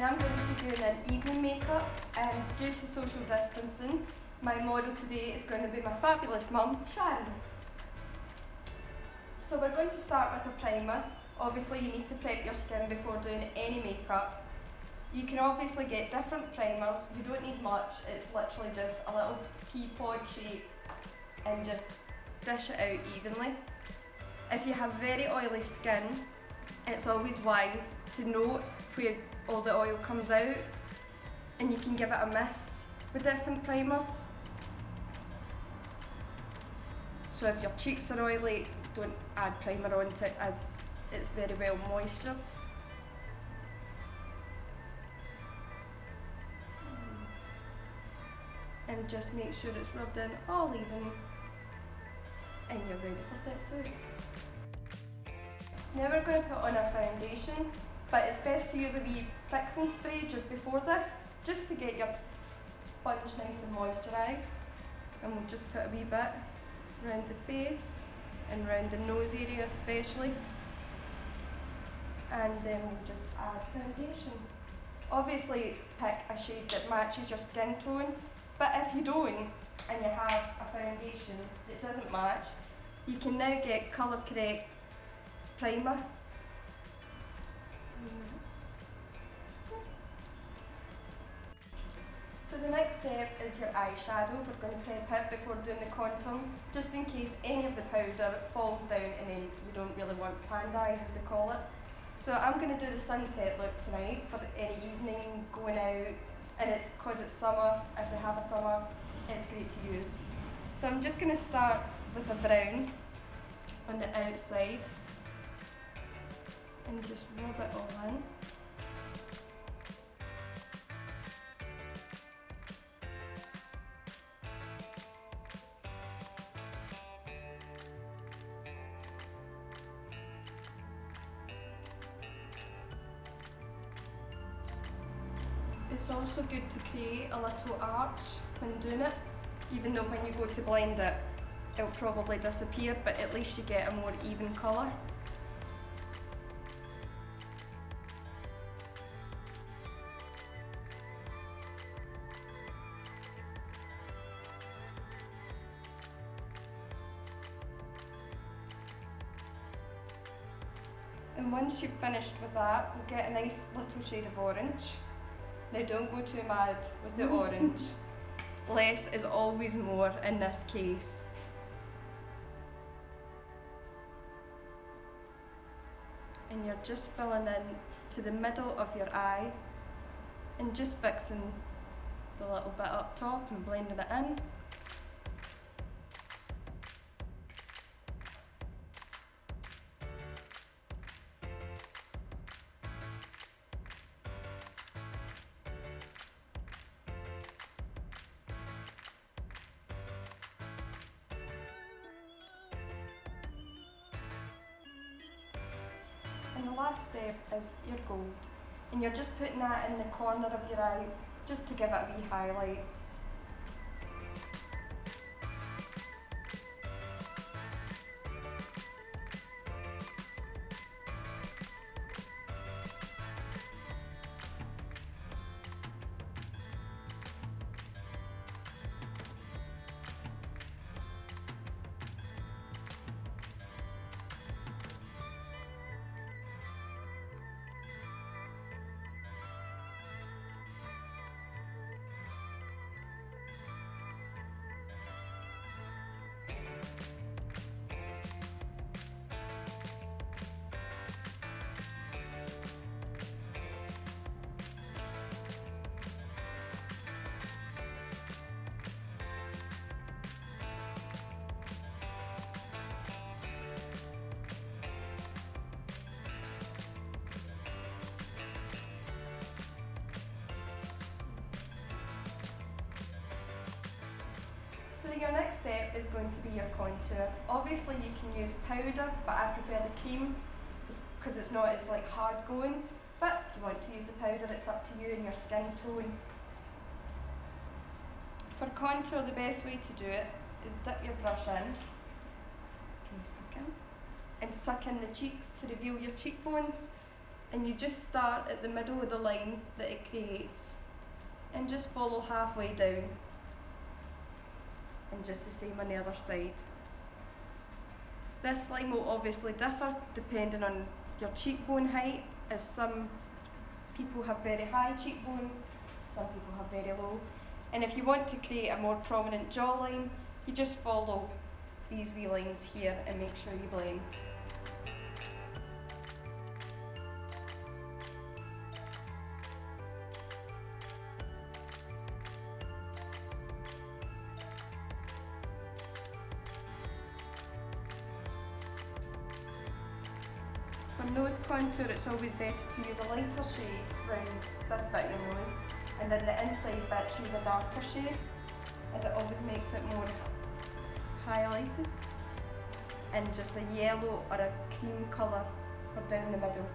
and I'm going to be doing an evening makeup, and due to social distancing, my model today is going to be my fabulous mum, Sharon. So we're going to start with a primer. Obviously you need to prep your skin before doing any makeup. You can obviously get different primers, you don't need much, it's literally just a little pea pod shape and just dish it out evenly. If you have very oily skin, it's always wise to note where all the oil comes out, and you can give it a miss with different primers. So if your cheeks are oily, don't add primer onto it as it's very well moistured. And just make sure it's rubbed in all even, and you're ready for step 2. Now we're going to put on our foundation, but it's best to use a wee fixing spray just before this, just to get your sponge nice and moisturised. And we'll just put a wee bit around the face and around the nose area especially. And then we'll just add foundation. Obviously pick a shade that matches your skin tone, but if you don't and you have a foundation that doesn't match, you can now get colour correct primer. So the next step is your eyeshadow. We're going to prep it before doing the contour, just in case any of the powder falls down and then you don't really want panda eyes, as we call it. So I'm going to do the sunset look tonight for any evening going out, and it's because it's summer. If we have a summer, it's great to use. So I'm just going to start with a brown on the outside and just rub it all in. It's also good to create a little arch when doing it, even though when you go to blend it, it'll probably disappear, but at least you get a more even colour. And once you've finished with that, we'll get a nice little shade of orange. Now don't go too mad with the orange. Less is always more in this case. And you're just filling in to the middle of your eye and just fixing the little bit up top and blending it in. And the last step is your gold, and you're just putting that in the corner of your eye just to give it a wee highlight. So your next step is going to be your contour. Obviously you can use powder, but I prefer the cream because it's not as hard going. But if you want to use the powder, it's up to you and your skin tone. For contour, the best way to do it is dip your brush in, and suck in the cheeks to reveal your cheekbones. and you just start at the middle of the line that it creates and just follow halfway down, and just the same on the other side. This line will obviously differ depending on your cheekbone height, as some people have very high cheekbones, some people have very low, and if you want to create a more prominent jawline, you just follow these wee lines here and make sure you blend. For nose contour, it's always better to use a lighter shade around this bit of your nose, and then the inside bit choose a darker shade, as it always makes it more highlighted, and just a yellow or a cream colour for down the middle,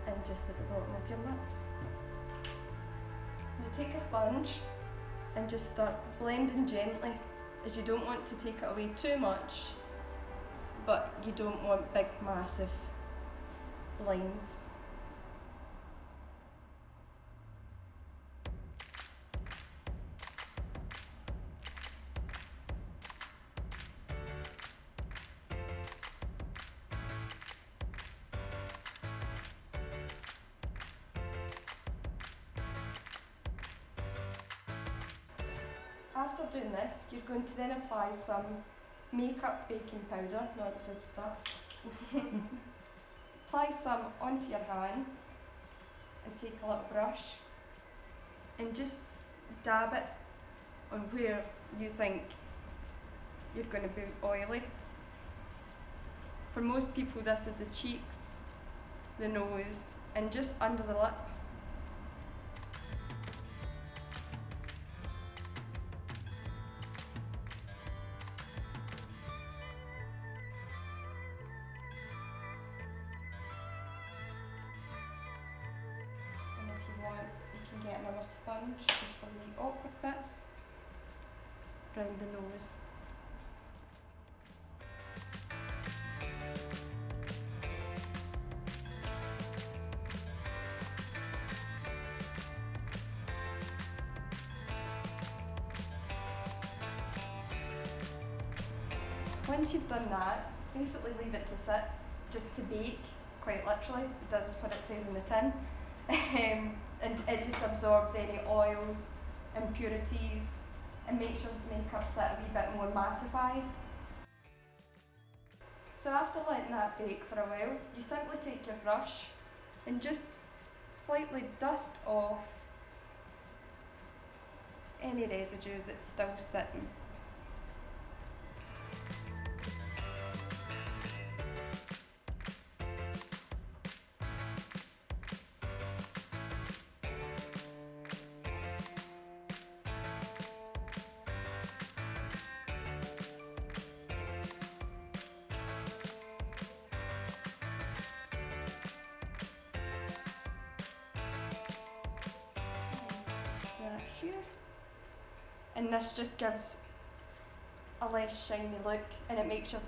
and just at the bottom of your lips. You take a sponge and just start blending gently, as you don't want to take it away too much, but you don't want big massive lines. After doing this, you're going to then apply some makeup baking powder, not the food stuff. Apply some onto your hand and take a little brush and just dab it on where you think you're going to be oily. For most people, this is the cheeks, the nose, and just under the lip. You can get another sponge just for the awkward bits round the nose. Once you've done that, basically leave it to sit, just to bake, quite literally. It does what it says in the tin. And it just absorbs any oils, impurities, and makes your makeup sit a wee bit more mattified. So after letting that bake for a while, you simply take your brush and just slightly dust off any residue that's still sitting. Here. And this just gives a less shiny look, and it makes your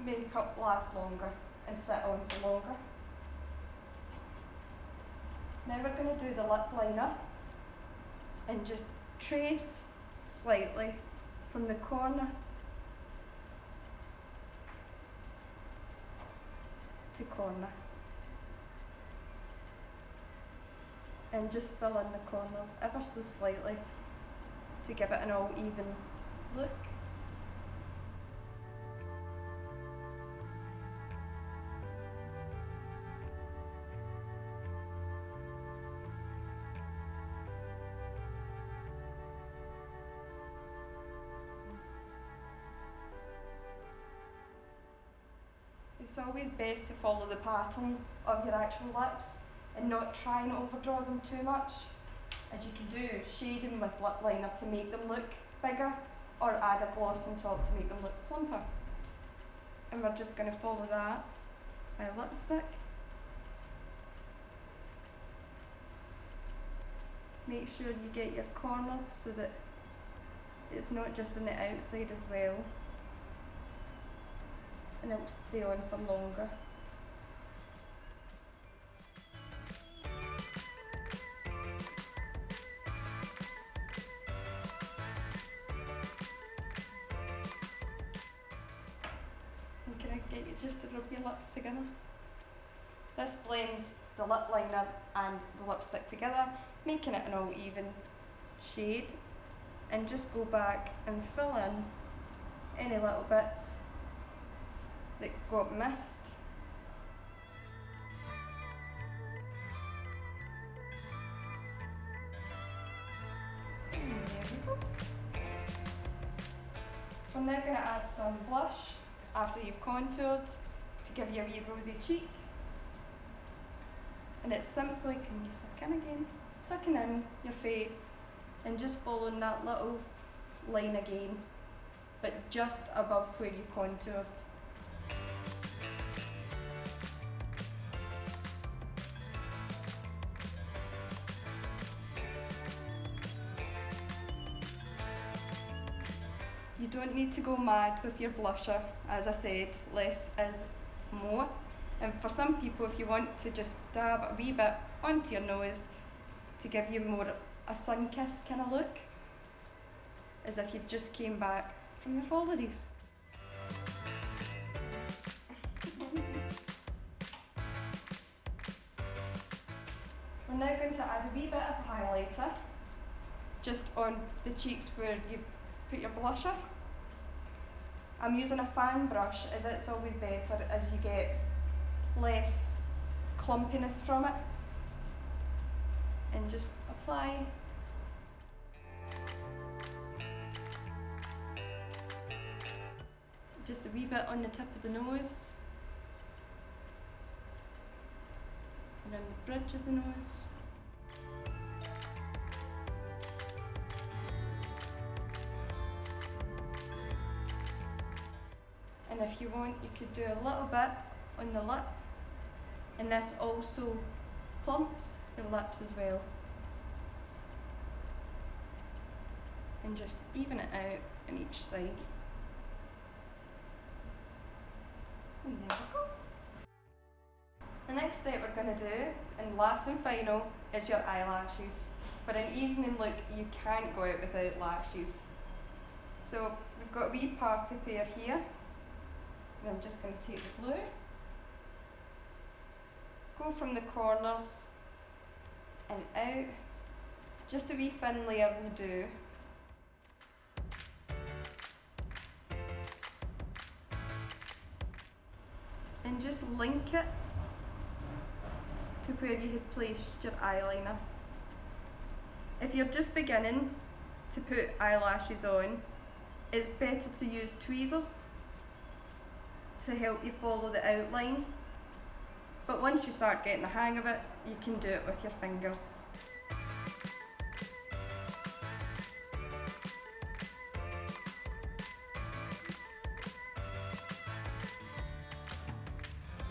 makeup last longer and sit on for longer. Now we're going to do the lip liner and just trace slightly from the corner to corner, and just fill in the corners ever so slightly to give it an all even look. It's always best to follow the pattern of your actual lips and not try and overdraw them too much, as you can do shading with lip liner to make them look bigger, or add a gloss on top to make them look plumper. And we're just going to follow that by lipstick. Make sure you get your corners so that it's not just on the outside as well, and it will stay on for longer. is just to rub your lips together. This blends the lip liner and the lipstick together, making it an all even shade. And just go back and fill in any little bits that got missed. And there we go. We're now going to add some blush after you've contoured to give you a wee rosy cheek. And it's simply, can you suck in again? Sucking in your face and just following that little line again, but just above where you contoured. You don't need to go mad with your blusher. As I said, less is more. And for some people, if you want to just dab a wee bit onto your nose to give you more a sun-kissed kind of look, as if you've just came back from your holidays. We're now going to add a wee bit of highlighter just on the cheeks where you put your blusher. I'm using a fan brush as it's always better as you get less clumpiness from it. And just apply. Just a wee bit on the tip of the nose. Around the bridge of the nose. And if you want, you could do a little bit on the lip, and this also plumps your lips as well. And just even it out on each side. And there we go. The next step we're going to do, and last and final, is your eyelashes. For an evening look, you can't go out without lashes. So we've got a wee party pair here. And I'm just going to take the blue, go from the corners and out. Just a wee thin layer will do. And just link it to where you had placed your eyeliner. If you're just beginning to put eyelashes on, it's better to use tweezers to help you follow the outline. But once you start getting the hang of it, you can do it with your fingers.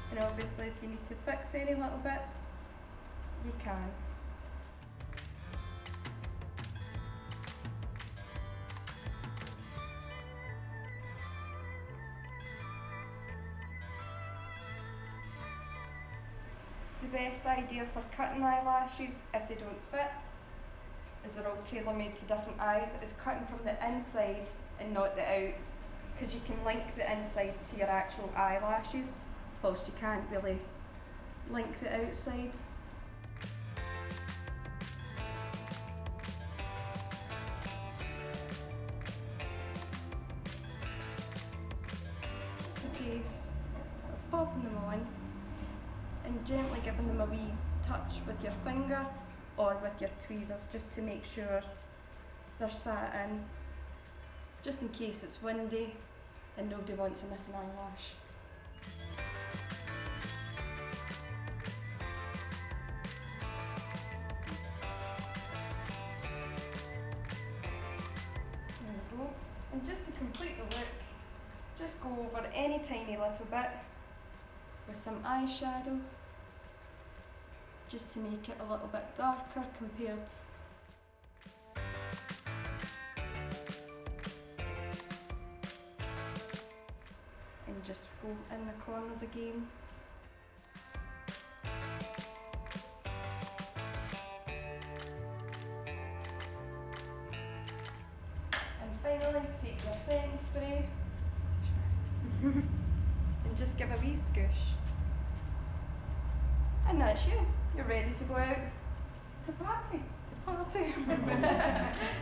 And obviously if you need to fix any little bits, you can. The best idea for cutting eyelashes, if they don't fit, as they're all tailor-made to different eyes, is cutting from the inside and not the out, because you can link the inside to your actual eyelashes, whilst you can't really link the outside. Just a case of popping them on and gently giving them a wee touch with your finger or with your tweezers just to make sure they're sat in, just in case it's windy and nobody wants a missing eyelash. There we go. And just to complete the look, just go over any tiny little bit with some eyeshadow, just to make it a little bit darker compared. And just go in the corners again. And finally, take your setting spray and just give a wee scoosh. And that's you. You're ready to go out to party. To party.